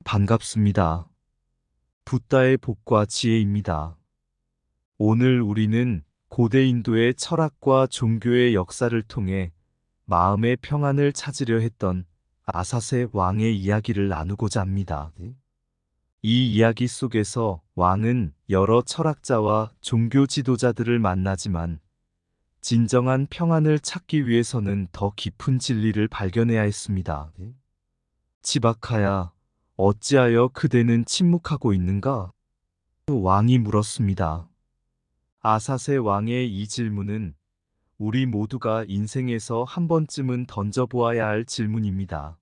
반갑습니다. 붓다의 복과 지혜입니다. 오늘 우리는 고대 인도의 철학과 종교의 역사를 통해 마음의 평안을 찾으려 했던 아사세 왕의 이야기를 나누고자 합니다. 이 이야기 속에서 왕은 여러 철학자와 종교 지도자들을 만나지만 진정한 평안을 찾기 위해서는 더 깊은 진리를 발견해야 했습니다. 치바카야, 어찌하여 그대는 침묵하고 있는가? 왕이 물었습니다. 아사세 왕의 이 질문은 우리 모두가 인생에서 한 번쯤은 던져보아야 할 질문입니다.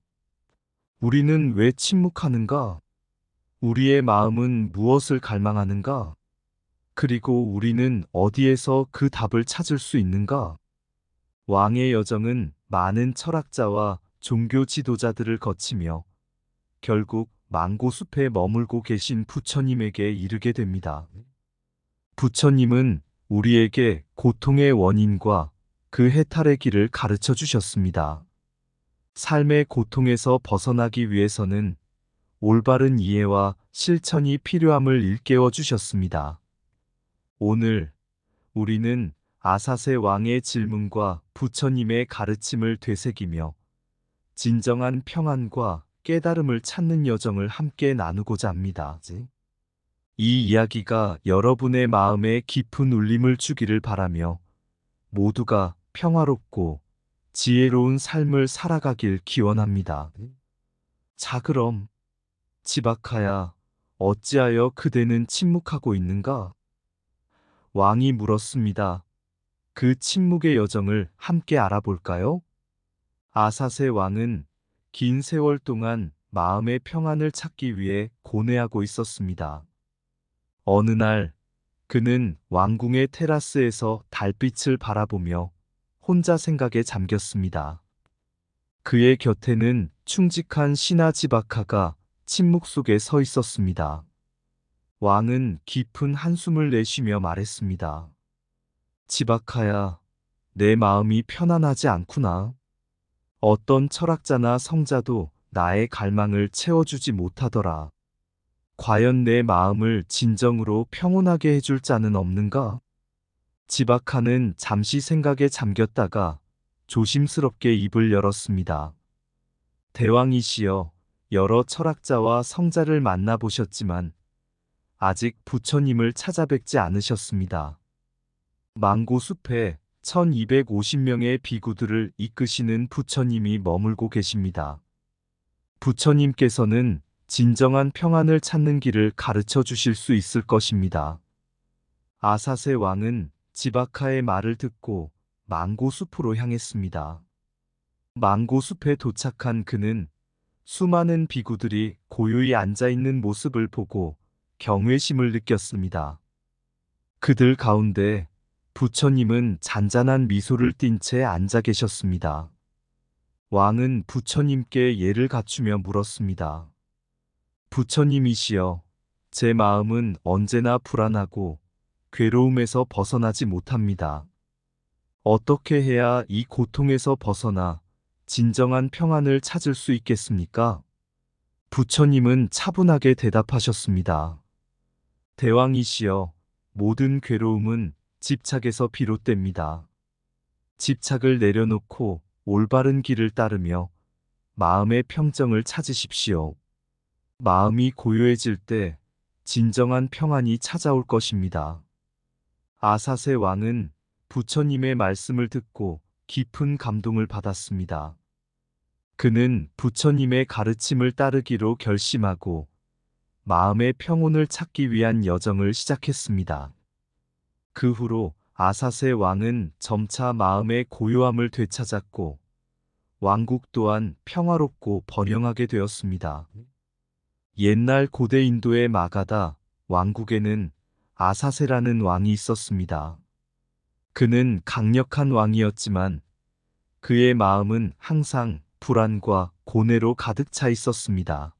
우리는 왜 침묵하는가? 우리의 마음은 무엇을 갈망하는가? 그리고 우리는 어디에서 그 답을 찾을 수 있는가? 왕의 여정은 많은 철학자와 종교 지도자들을 거치며 결국 망고숲에 머물고 계신 부처님에게 이르게 됩니다. 부처님은 우리에게 고통의 원인과 그 해탈의 길을 가르쳐 주셨습니다. 삶의 고통에서 벗어나기 위해서는 올바른 이해와 실천이 필요함을 일깨워 주셨습니다. 오늘 우리는 아사세 왕의 질문과 부처님의 가르침을 되새기며 진정한 평안과 깨달음을 찾는 여정을 함께 나누고자 합니다. 이 이야기가 여러분의 마음에 깊은 울림을 주기를 바라며 모두가 평화롭고 지혜로운 삶을 살아가길 기원합니다. 자, 그럼 치바카야, 어찌하여 그대는 침묵하고 있는가? 왕이 물었습니다. 그 침묵의 여정을 함께 알아볼까요? 아사세 왕은 긴 세월 동안 마음의 평안을 찾기 위해 고뇌하고 있었습니다. 어느 날 그는 왕궁의 테라스에서 달빛을 바라보며 혼자 생각에 잠겼습니다. 그의 곁에는 충직한 신하 지바카가 침묵 속에 서 있었습니다. 왕은 깊은 한숨을 내쉬며 말했습니다. 지바카야, 내 마음이 편안하지 않구나. 어떤 철학자나 성자도 나의 갈망을 채워주지 못하더라. 과연 내 마음을 진정으로 평온하게 해줄 자는 없는가? 지바카는 잠시 생각에 잠겼다가 조심스럽게 입을 열었습니다. 대왕이시여, 여러 철학자와 성자를 만나보셨지만 아직 부처님을 찾아뵙지 않으셨습니다. 망고숲에 1250명의 비구들을 이끄시는 부처님이 머물고 계십니다. 부처님께서는 진정한 평안을 찾는 길을 가르쳐 주실 수 있을 것입니다. 아사세 왕은 지바카의 말을 듣고 망고숲으로 향했습니다. 망고숲에 도착한 그는 수많은 비구들이 고요히 앉아있는 모습을 보고 경외심을 느꼈습니다. 그들 가운데 부처님은 잔잔한 미소를 띤 채 앉아 계셨습니다. 왕은 부처님께 예를 갖추며 물었습니다. 부처님이시여, 제 마음은 언제나 불안하고 괴로움에서 벗어나지 못합니다. 어떻게 해야 이 고통에서 벗어나 진정한 평안을 찾을 수 있겠습니까? 부처님은 차분하게 대답하셨습니다. 대왕이시여, 모든 괴로움은 집착에서 비롯됩니다. 집착을 내려놓고 올바른 길을 따르며 마음의 평정을 찾으십시오. 마음이 고요해질 때 진정한 평안이 찾아올 것입니다. 아사세 왕은 부처님의 말씀을 듣고 깊은 감동을 받았습니다. 그는 부처님의 가르침을 따르기로 결심하고 마음의 평온을 찾기 위한 여정을 시작했습니다. 그 후로 아사세 왕은 점차 마음의 고요함을 되찾았고 왕국 또한 평화롭고 번영하게 되었습니다. 옛날 고대 인도의 마가다 왕국에는 아사세라는 왕이 있었습니다. 그는 강력한 왕이었지만 그의 마음은 항상 불안과 고뇌로 가득 차 있었습니다.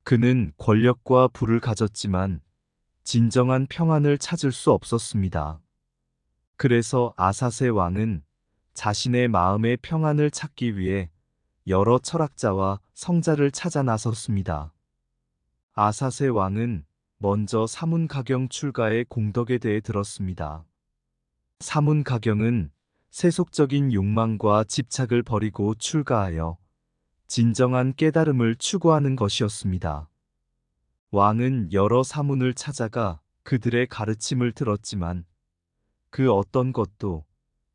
그는 권력과 부를 가졌지만 진정한 평안을 찾을 수 없었습니다. 그래서 아사세 왕은 자신의 마음의 평안을 찾기 위해 여러 철학자와 성자를 찾아 나섰습니다. 아사세 왕은 먼저 사문가경 출가의 공덕에 대해 들었습니다. 사문가경은 세속적인 욕망과 집착을 버리고 출가하여 진정한 깨달음을 추구하는 것이었습니다. 왕은 여러 사문을 찾아가 그들의 가르침을 들었지만 그 어떤 것도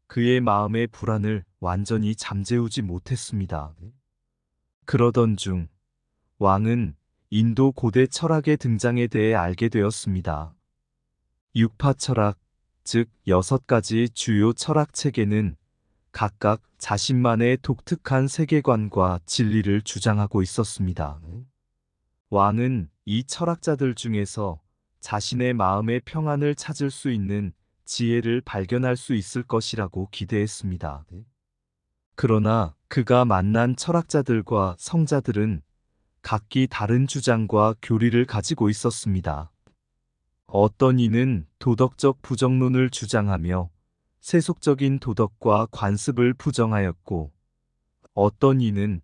그의 마음의 불안을 완전히 잠재우지 못했습니다. 그러던 중 왕은 인도 고대 철학의 등장에 대해 알게 되었습니다. 육파 철학, 즉 6가지 주요 철학 체계는 각각 자신만의 독특한 세계관과 진리를 주장하고 있었습니다. 왕은 이 철학자들 중에서 자신의 마음의 평안을 찾을 수 있는 지혜를 발견할 수 있을 것이라고 기대했습니다. 그러나 그가 만난 철학자들과 성자들은 각기 다른 주장과 교리를 가지고 있었습니다. 어떤 이는 도덕적 부정론을 주장하며 세속적인 도덕과 관습을 부정하였고, 어떤 이는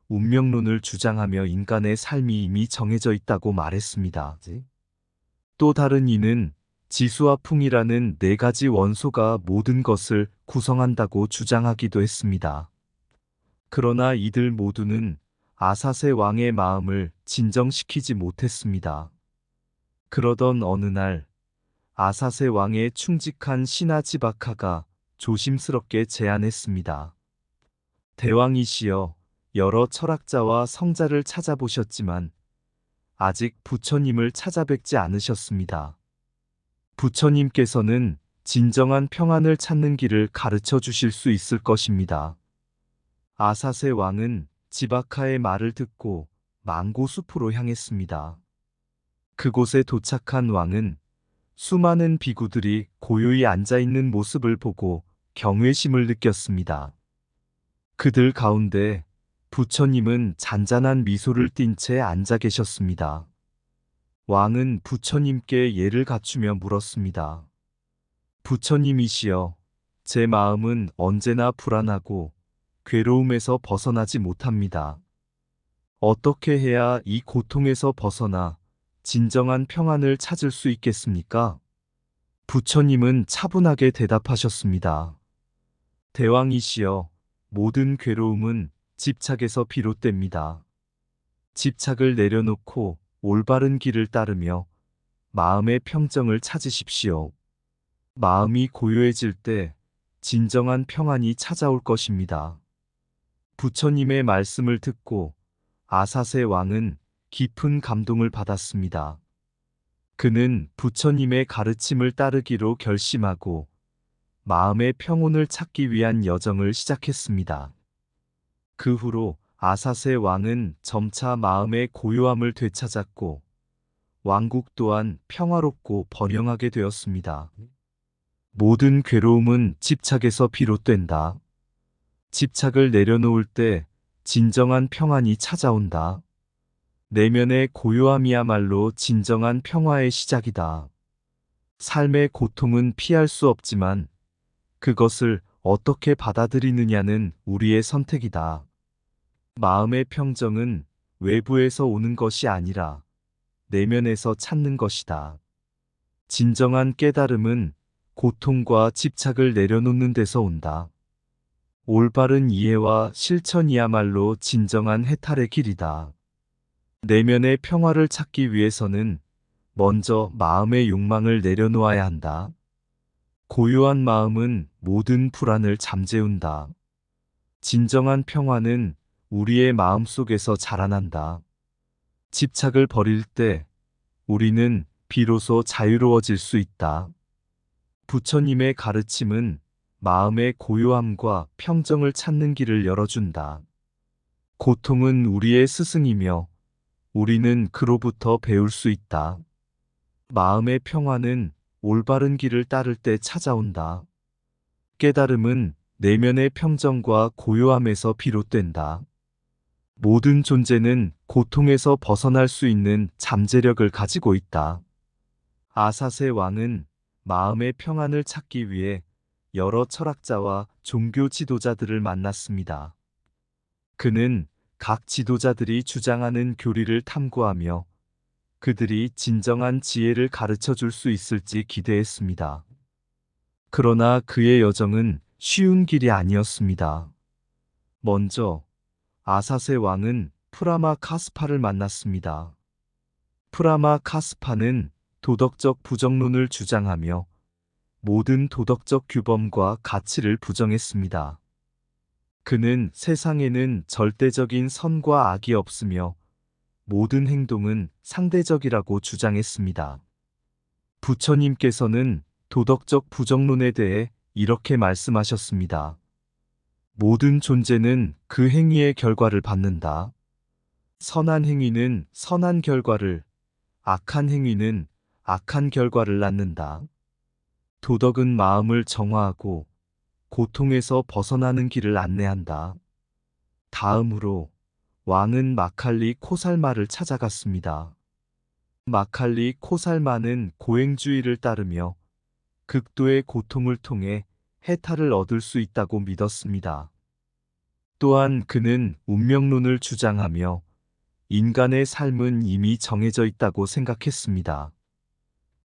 운명론을 주장하며 인간의 삶이 이미 정해져 있다고 말했습니다. 또 다른 이는 지수와 풍이라는 4가지 원소가 모든 것을 구성한다고 주장하기도 했습니다. 그러나 이들 모두는 아사세 왕의 마음을 진정시키지 못했습니다. 그러던 어느 날 아사세 왕의 충직한 신하 지바카가 조심스럽게 제안했습니다. 대왕이시여, 여러 철학자와 성자를 찾아보셨지만 아직 부처님을 찾아뵙지 않으셨습니다. 부처님께서는 진정한 평안을 찾는 길을 가르쳐 주실 수 있을 것입니다. 아사세 왕은 지바카의 말을 듣고 망고 숲으로 향했습니다. 그곳에 도착한 왕은 수많은 비구들이 고요히 앉아있는 모습을 보고 경외심을 느꼈습니다. 그들 가운데 부처님은 잔잔한 미소를 띤 채 앉아 계셨습니다. 왕은 부처님께 예를 갖추며 물었습니다. 부처님이시여, 제 마음은 언제나 불안하고 괴로움에서 벗어나지 못합니다. 어떻게 해야 이 고통에서 벗어나 진정한 평안을 찾을 수 있겠습니까? 부처님은 차분하게 대답하셨습니다. 대왕이시여, 모든 괴로움은 집착에서 비롯됩니다. 집착을 내려놓고 올바른 길을 따르며 마음의 평정을 찾으십시오. 마음이 고요해질 때 진정한 평안이 찾아올 것입니다. 부처님의 말씀을 듣고 아사세 왕은 깊은 감동을 받았습니다. 그는 부처님의 가르침을 따르기로 결심하고 마음의 평온을 찾기 위한 여정을 시작했습니다. 그 후로 아사세 왕은 점차 마음의 고요함을 되찾았고 왕국 또한 평화롭고 번영하게 되었습니다. 모든 괴로움은 집착에서 비롯된다. 집착을 내려놓을 때 진정한 평안이 찾아온다. 내면의 고요함이야말로 진정한 평화의 시작이다. 삶의 고통은 피할 수 없지만 그것을 어떻게 받아들이느냐는 우리의 선택이다. 마음의 평정은 외부에서 오는 것이 아니라 내면에서 찾는 것이다. 진정한 깨달음은 고통과 집착을 내려놓는 데서 온다. 올바른 이해와 실천이야말로 진정한 해탈의 길이다. 내면의 평화를 찾기 위해서는 먼저 마음의 욕망을 내려놓아야 한다. 고요한 마음은 모든 불안을 잠재운다. 진정한 평화는 우리의 마음속에서 자라난다. 집착을 버릴 때 우리는 비로소 자유로워질 수 있다. 부처님의 가르침은 마음의 고요함과 평정을 찾는 길을 열어준다. 고통은 우리의 스승이며 우리는 그로부터 배울 수 있다. 마음의 평화는 올바른 길을 따를 때 찾아온다. 깨달음은 내면의 평정과 고요함에서 비롯된다. 모든 존재는 고통에서 벗어날 수 있는 잠재력을 가지고 있다. 아사세 왕은 마음의 평안을 찾기 위해 여러 철학자와 종교 지도자들을 만났습니다. 그는 각 지도자들이 주장하는 교리를 탐구하며 그들이 진정한 지혜를 가르쳐 줄 수 있을지 기대했습니다. 그러나 그의 여정은 쉬운 길이 아니었습니다. 먼저 아사세 왕은 프라마 카스파를 만났습니다. 프라마 카스파는 도덕적 부정론을 주장하며 모든 도덕적 규범과 가치를 부정했습니다. 그는 세상에는 절대적인 선과 악이 없으며 모든 행동은 상대적이라고 주장했습니다. 부처님께서는 도덕적 부정론에 대해 이렇게 말씀하셨습니다. 모든 존재는 그 행위의 결과를 받는다. 선한 행위는 선한 결과를, 악한 행위는 악한 결과를 낳는다. 도덕은 마음을 정화하고 고통에서 벗어나는 길을 안내한다. 다음으로 왕은 마칼리 코살마를 찾아갔습니다. 마칼리 코살마는 고행주의를 따르며 극도의 고통을 통해 해탈을 얻을 수 있다고 믿었습니다. 또한 그는 운명론을 주장하며 인간의 삶은 이미 정해져 있다고 생각했습니다.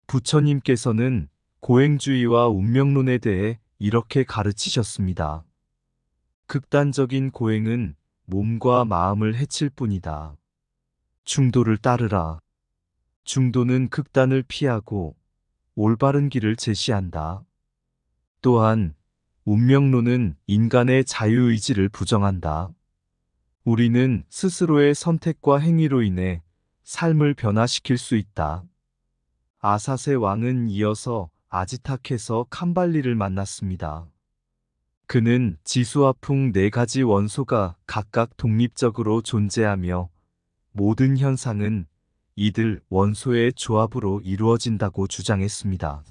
부처님께서는 고행주의와 운명론에 대해 이렇게 가르치셨습니다. 극단적인 고행은 몸과 마음을 해칠 뿐이다. 중도를 따르라. 중도는 극단을 피하고 올바른 길을 제시한다. 또한 운명론은 인간의 자유의지를 부정한다. 우리는 스스로의 선택과 행위로 인해 삶을 변화시킬 수 있다. 아사세 왕은 이어서 아지타케서 캄발리를 만났습니다. 그는 지수와 풍 네 가지 원소가 각각 독립적으로 존재하며 모든 현상은 이들 원소의 조합으로 이루어진다고 주장했습니다.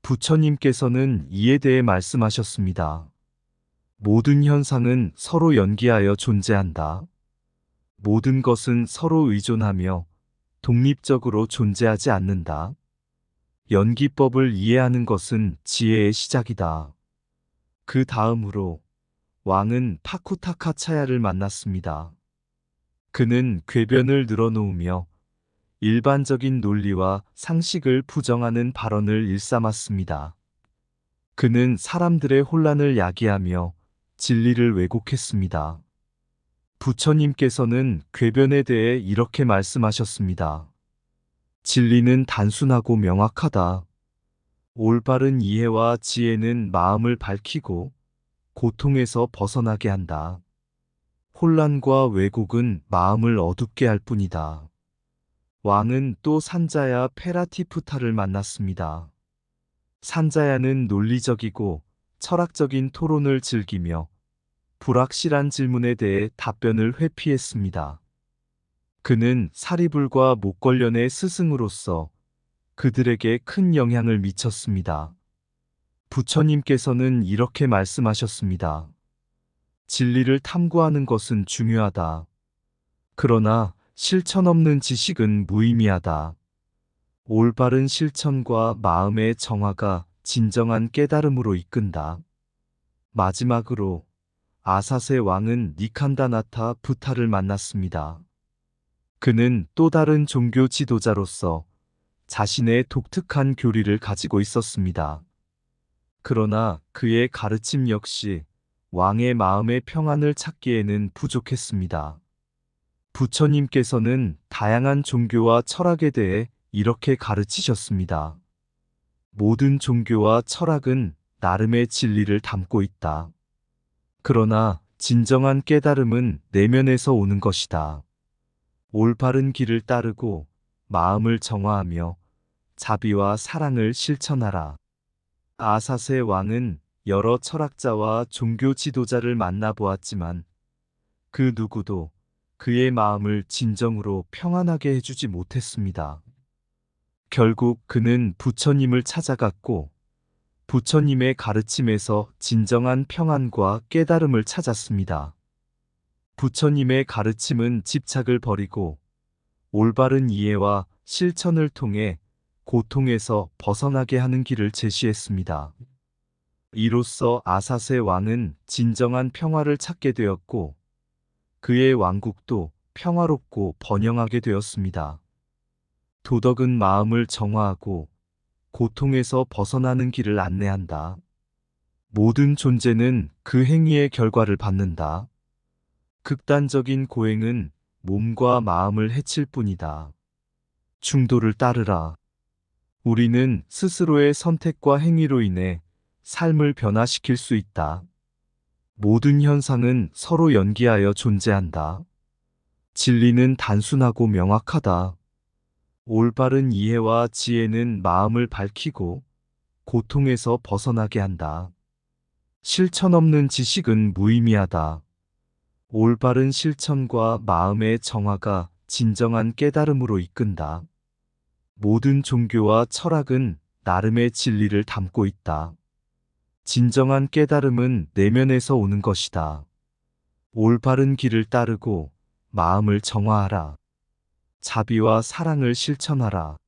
부처님께서는 이에 대해 말씀하셨습니다. 모든 현상은 서로 연기하여 존재한다. 모든 것은 서로 의존하며 독립적으로 존재하지 않는다. 연기법을 이해하는 것은 지혜의 시작이다. 그 다음으로 왕은 파쿠타카차야를 만났습니다. 그는 궤변을 늘어놓으며 일반적인 논리와 상식을 부정하는 발언을 일삼았습니다. 그는 사람들의 혼란을 야기하며 진리를 왜곡했습니다. 부처님께서는 궤변에 대해 이렇게 말씀하셨습니다. 진리는 단순하고 명확하다. 올바른 이해와 지혜는 마음을 밝히고 고통에서 벗어나게 한다. 혼란과 왜곡은 마음을 어둡게 할 뿐이다. 왕은 또 산자야 페라티푸타를 만났습니다. 산자야는 논리적이고 철학적인 토론을 즐기며 불확실한 질문에 대해 답변을 회피했습니다. 그는 사리불과 목걸련의 스승으로서 그들에게 큰 영향을 미쳤습니다. 부처님께서는 이렇게 말씀하셨습니다. 진리를 탐구하는 것은 중요하다. 그러나 실천 없는 지식은 무의미하다. 올바른 실천과 마음의 정화가 진정한 깨달음으로 이끈다. 마지막으로 아사세 왕은 니칸다나타 부타를 만났습니다. 그는 또 다른 종교 지도자로서 자신의 독특한 교리를 가지고 있었습니다. 그러나 그의 가르침 역시 왕의 마음의 평안을 찾기에는 부족했습니다. 부처님께서는 다양한 종교와 철학에 대해 이렇게 가르치셨습니다. 모든 종교와 철학은 나름의 진리를 담고 있다. 그러나 진정한 깨달음은 내면에서 오는 것이다. 올바른 길을 따르고 마음을 정화하며 자비와 사랑을 실천하라. 아사세 왕은 여러 철학자와 종교 지도자를 만나보았지만 그 누구도 그의 마음을 진정으로 평안하게 해주지 못했습니다. 결국 그는 부처님을 찾아갔고 부처님의 가르침에서 진정한 평안과 깨달음을 찾았습니다. 부처님의 가르침은 집착을 버리고 올바른 이해와 실천을 통해 고통에서 벗어나게 하는 길을 제시했습니다. 이로써 아사세 왕은 진정한 평화를 찾게 되었고 그의 왕국도 평화롭고 번영하게 되었습니다. 도덕은 마음을 정화하고 고통에서 벗어나는 길을 안내한다. 모든 존재는 그 행위의 결과를 받는다. 극단적인 고행은 몸과 마음을 해칠 뿐이다. 충도를 따르라. 우리는 스스로의 선택과 행위로 인해 삶을 변화시킬 수 있다. 모든 현상은 서로 연기하여 존재한다. 진리는 단순하고 명확하다. 올바른 이해와 지혜는 마음을 밝히고 고통에서 벗어나게 한다. 실천 없는 지식은 무의미하다. 올바른 실천과 마음의 정화가 진정한 깨달음으로 이끈다. 모든 종교와 철학은 나름의 진리를 담고 있다. 진정한 깨달음은 내면에서 오는 것이다. 올바른 길을 따르고 마음을 정화하라. 자비와 사랑을 실천하라.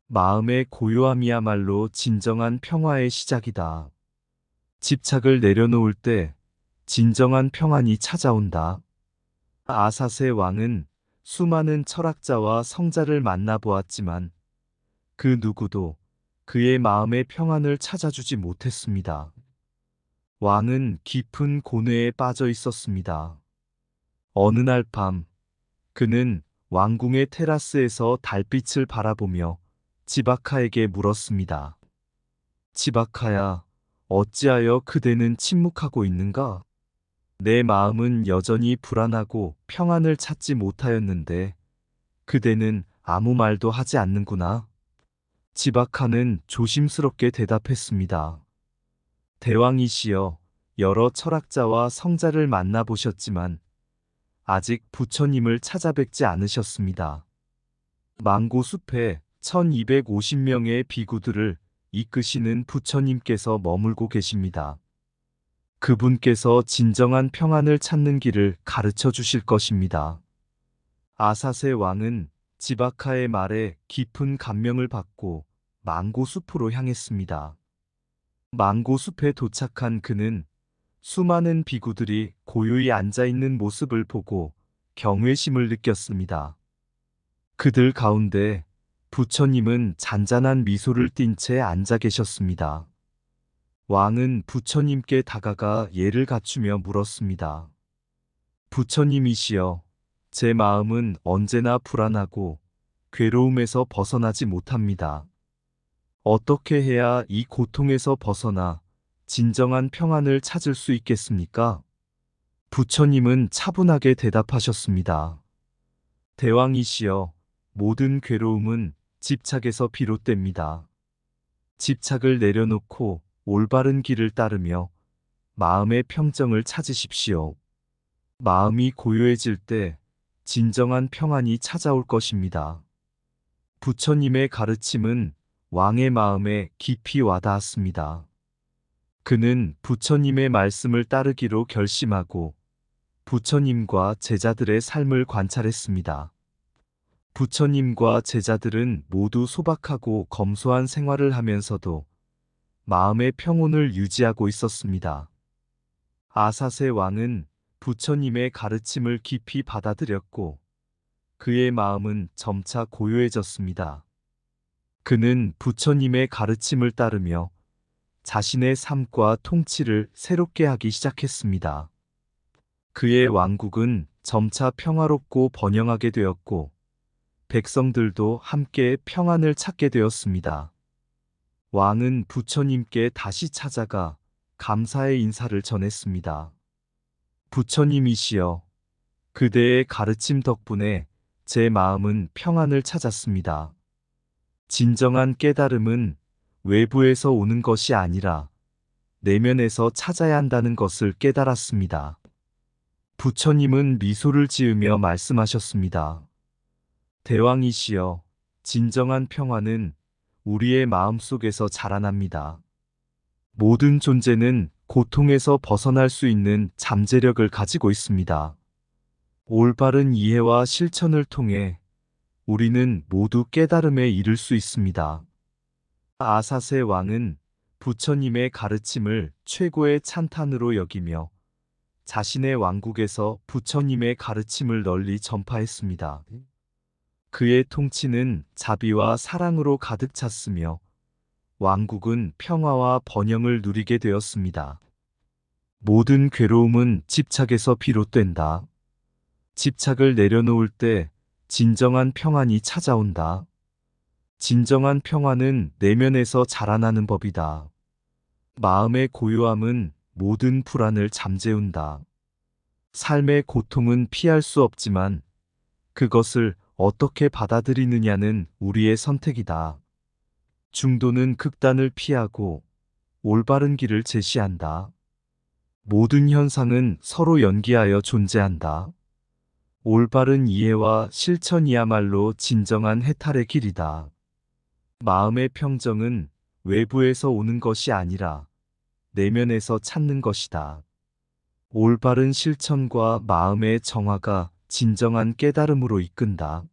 마음의 고요함이야말로 진정한 평화의 시작이다. 집착을 내려놓을 때 진정한 평안이 찾아온다. 아사세 왕은 수많은 철학자와 성자를 만나보았지만 그 누구도 그의 마음의 평안을 찾아주지 못했습니다. 왕은 깊은 고뇌에 빠져 있었습니다. 어느 날 밤, 그는 왕궁의 테라스에서 달빛을 바라보며 지바카에게 물었습니다. 지바카야, 어찌하여 그대는 침묵하고 있는가? 내 마음은 여전히 불안하고 평안을 찾지 못하였는데 그대는 아무 말도 하지 않는구나. 지바카는 조심스럽게 대답했습니다. 대왕이시여, 여러 철학자와 성자를 만나보셨지만 아직 부처님을 찾아뵙지 않으셨습니다. 망고숲에 1250명의 비구들을 이끄시는 부처님께서 머물고 계십니다. 그분께서 진정한 평안을 찾는 길을 가르쳐 주실 것입니다. 아사세 왕은 지바카의 말에 깊은 감명을 받고 망고숲으로 향했습니다. 망고숲에 도착한 그는 수많은 비구들이 고요히 앉아있는 모습을 보고 경외심을 느꼈습니다. 그들 가운데 부처님은 잔잔한 미소를 띤 채 앉아 계셨습니다. 왕은 부처님께 다가가 예를 갖추며 물었습니다. 부처님이시여, 제 마음은 언제나 불안하고 괴로움에서 벗어나지 못합니다. 어떻게 해야 이 고통에서 벗어나 진정한 평안을 찾을 수 있겠습니까? 부처님은 차분하게 대답하셨습니다. 대왕이시여, 모든 괴로움은 집착에서 비롯됩니다. 집착을 내려놓고 올바른 길을 따르며 마음의 평정을 찾으십시오. 마음이 고요해질 때 진정한 평안이 찾아올 것입니다. 부처님의 가르침은 왕의 마음에 깊이 와닿았습니다. 그는 부처님의 말씀을 따르기로 결심하고 부처님과 제자들의 삶을 관찰했습니다. 부처님과 제자들은 모두 소박하고 검소한 생활을 하면서도 마음의 평온을 유지하고 있었습니다. 아사세 왕은 부처님의 가르침을 깊이 받아들였고 그의 마음은 점차 고요해졌습니다. 그는 부처님의 가르침을 따르며 자신의 삶과 통치를 새롭게 하기 시작했습니다. 그의 왕국은 점차 평화롭고 번영하게 되었고 백성들도 함께 평안을 찾게 되었습니다. 왕은 부처님께 다시 찾아가 감사의 인사를 전했습니다. 부처님이시여, 그대의 가르침 덕분에 제 마음은 평안을 찾았습니다. 진정한 깨달음은 외부에서 오는 것이 아니라 내면에서 찾아야 한다는 것을 깨달았습니다. 부처님은 미소를 지으며 말씀하셨습니다. 대왕이시여, 진정한 평화는 우리의 마음속에서 자라납니다. 모든 존재는 고통에서 벗어날 수 있는 잠재력을 가지고 있습니다. 올바른 이해와 실천을 통해 우리는 모두 깨달음에 이를 수 있습니다. 아사세 왕은 부처님의 가르침을 최고의 찬탄으로 여기며 자신의 왕국에서 부처님의 가르침을 널리 전파했습니다. 그의 통치는 자비와 사랑으로 가득 찼으며 왕국은 평화와 번영을 누리게 되었습니다. 모든 괴로움은 집착에서 비롯된다. 집착을 내려놓을 때 진정한 평안이 찾아온다. 진정한 평화는 내면에서 자라나는 법이다. 마음의 고요함은 모든 불안을 잠재운다. 삶의 고통은 피할 수 없지만 그것을 어떻게 받아들이느냐는 우리의 선택이다. 중도는 극단을 피하고 올바른 길을 제시한다. 모든 현상은 서로 연기하여 존재한다. 올바른 이해와 실천이야말로 진정한 해탈의 길이다. 마음의 평정은 외부에서 오는 것이 아니라 내면에서 찾는 것이다. 올바른 실천과 마음의 정화가 진정한 깨달음으로 이끈다.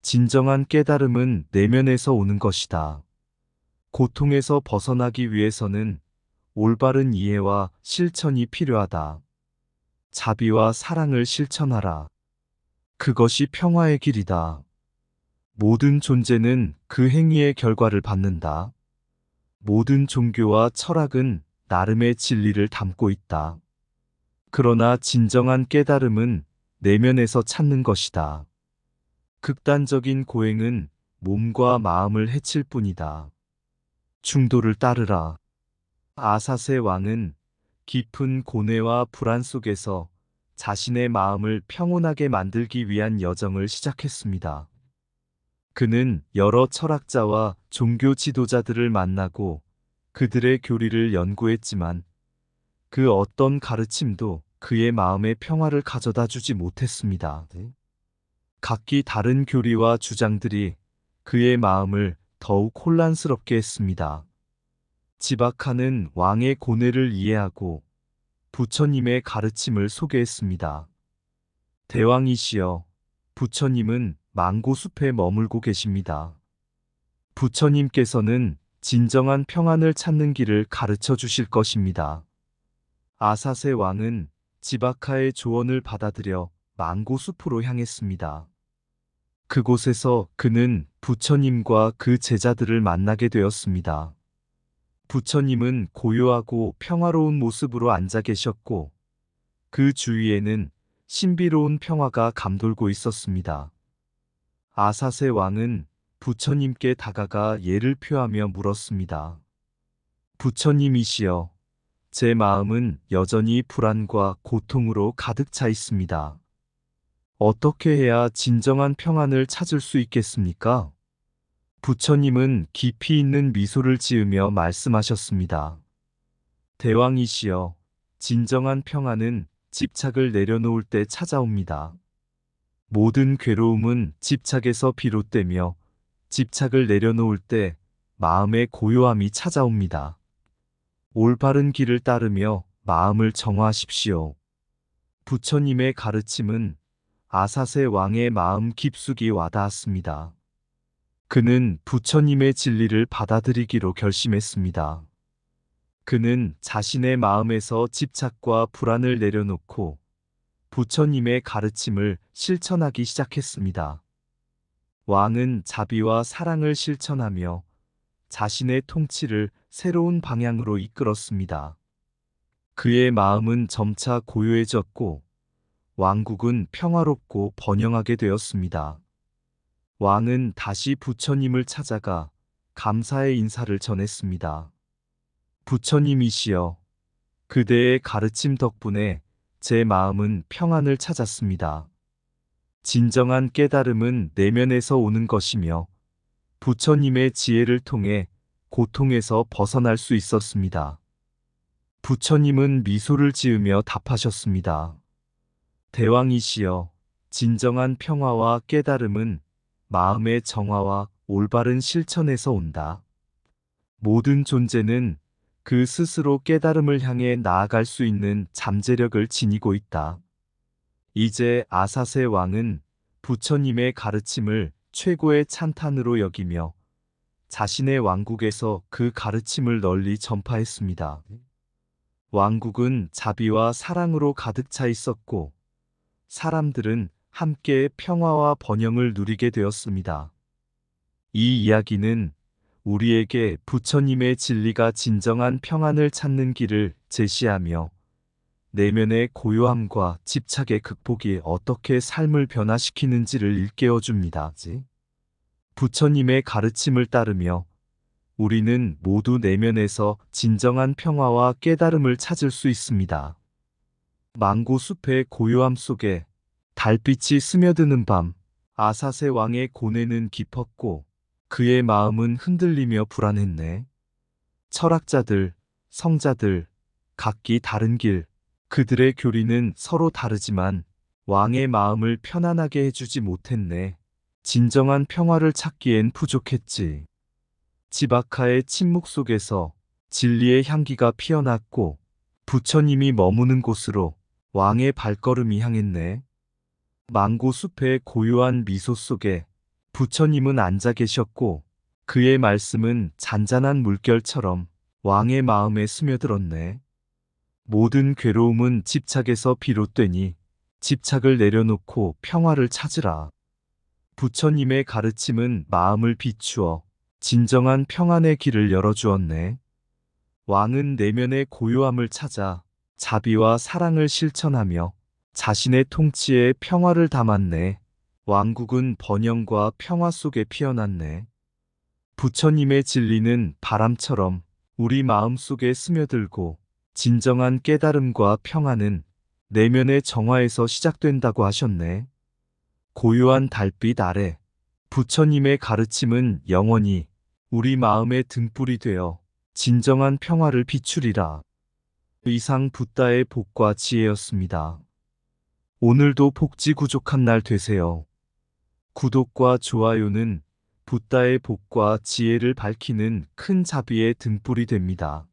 진정한 깨달음은 내면에서 오는 것이다. 고통에서 벗어나기 위해서는 올바른 이해와 실천이 필요하다. 자비와 사랑을 실천하라. 그것이 평화의 길이다. 모든 존재는 그 행위의 결과를 받는다. 모든 종교와 철학은 나름의 진리를 담고 있다. 그러나 진정한 깨달음은 내면에서 찾는 것이다. 극단적인 고행은 몸과 마음을 해칠 뿐이다. 중도를 따르라. 아삿의 왕은 깊은 고뇌와 불안 속에서 자신의 마음을 평온하게 만들기 위한 여정을 시작했습니다. 그는 여러 철학자와 종교 지도자들을 만나고 그들의 교리를 연구했지만 그 어떤 가르침도 그의 마음에 평화를 가져다 주지 못했습니다. 각기 다른 교리와 주장들이 그의 마음을 더욱 혼란스럽게 했습니다. 지바카는 왕의 고뇌를 이해하고 부처님의 가르침을 소개했습니다. 대왕이시여, 부처님은 망고숲에 머물고 계십니다. 부처님께서는 진정한 평안을 찾는 길을 가르쳐 주실 것입니다. 아삿의 왕은 지바카의 조언을 받아들여 망고숲으로 향했습니다. 그곳에서 그는 부처님과 그 제자들을 만나게 되었습니다. 부처님은 고요하고 평화로운 모습으로 앉아 계셨고 그 주위에는 신비로운 평화가 감돌고 있었습니다. 아삿의 왕은 부처님께 다가가 예를 표하며 물었습니다. 부처님이시여, 제 마음은 여전히 불안과 고통으로 가득 차 있습니다. 어떻게 해야 진정한 평안을 찾을 수 있겠습니까? 부처님은 깊이 있는 미소를 지으며 말씀하셨습니다. 대왕이시여, 진정한 평안은 집착을 내려놓을 때 찾아옵니다. 모든 괴로움은 집착에서 비롯되며 집착을 내려놓을 때 마음의 고요함이 찾아옵니다. 올바른 길을 따르며 마음을 정화하십시오. 부처님의 가르침은 아삿의 왕의 마음 깊숙이 와닿았습니다. 그는 부처님의 진리를 받아들이기로 결심했습니다. 그는 자신의 마음에서 집착과 불안을 내려놓고 부처님의 가르침을 실천하기 시작했습니다. 왕은 자비와 사랑을 실천하며 자신의 통치를 새로운 방향으로 이끌었습니다. 그의 마음은 점차 고요해졌고 왕국은 평화롭고 번영하게 되었습니다. 왕은 다시 부처님을 찾아가 감사의 인사를 전했습니다. 부처님이시여, 그대의 가르침 덕분에 제 마음은 평안을 찾았습니다. 진정한 깨달음은 내면에서 오는 것이며 부처님의 지혜를 통해 고통에서 벗어날 수 있었습니다. 부처님은 미소를 지으며 답하셨습니다. 대왕이시여, 진정한 평화와 깨달음은 마음의 정화와 올바른 실천에서 온다. 모든 존재는 그 스스로 깨달음을 향해 나아갈 수 있는 잠재력을 지니고 있다. 이제 아삿의 왕은 부처님의 가르침을 최고의 찬탄으로 여기며 자신의 왕국에서 그 가르침을 널리 전파했습니다. 왕국은 자비와 사랑으로 가득 차 있었고 사람들은 함께 평화와 번영을 누리게 되었습니다. 이 이야기는 우리에게 부처님의 진리가 진정한 평안을 찾는 길을 제시하며 내면의 고요함과 집착의 극복이 어떻게 삶을 변화시키는지를 일깨워 줍니다. 부처님의 가르침을 따르며 우리는 모두 내면에서 진정한 평화와 깨달음을 찾을 수 있습니다. 망고 숲의 고요함 속에 달빛이 스며드는 밤, 아사세 왕의 고뇌는 깊었고 그의 마음은 흔들리며 불안했네. 철학자들, 성자들, 각기 다른 길, 그들의 교리는 서로 다르지만 왕의 마음을 편안하게 해주지 못했네. 진정한 평화를 찾기엔 부족했지. 지바카의 침묵 속에서 진리의 향기가 피어났고 부처님이 머무는 곳으로 왕의 발걸음이 향했네. 망고 숲의 고요한 미소 속에 부처님은 앉아 계셨고 그의 말씀은 잔잔한 물결처럼 왕의 마음에 스며들었네. 모든 괴로움은 집착에서 비롯되니 집착을 내려놓고 평화를 찾으라. 부처님의 가르침은 마음을 비추어 진정한 평안의 길을 열어주었네. 왕은 내면의 고요함을 찾아 자비와 사랑을 실천하며 자신의 통치에 평화를 담았네. 왕국은 번영과 평화 속에 피어났네. 부처님의 진리는 바람처럼 우리 마음 속에 스며들고 진정한 깨달음과 평화는 내면의 정화에서 시작된다고 하셨네. 고요한 달빛 아래 부처님의 가르침은 영원히 우리 마음의 등불이 되어 진정한 평화를 비추리라. 이상 붓다의 복과 지혜였습니다. 오늘도 복지구족한 날 되세요. 구독과 좋아요는 붓다의 복과 지혜를 밝히는 큰 자비의 등불이 됩니다.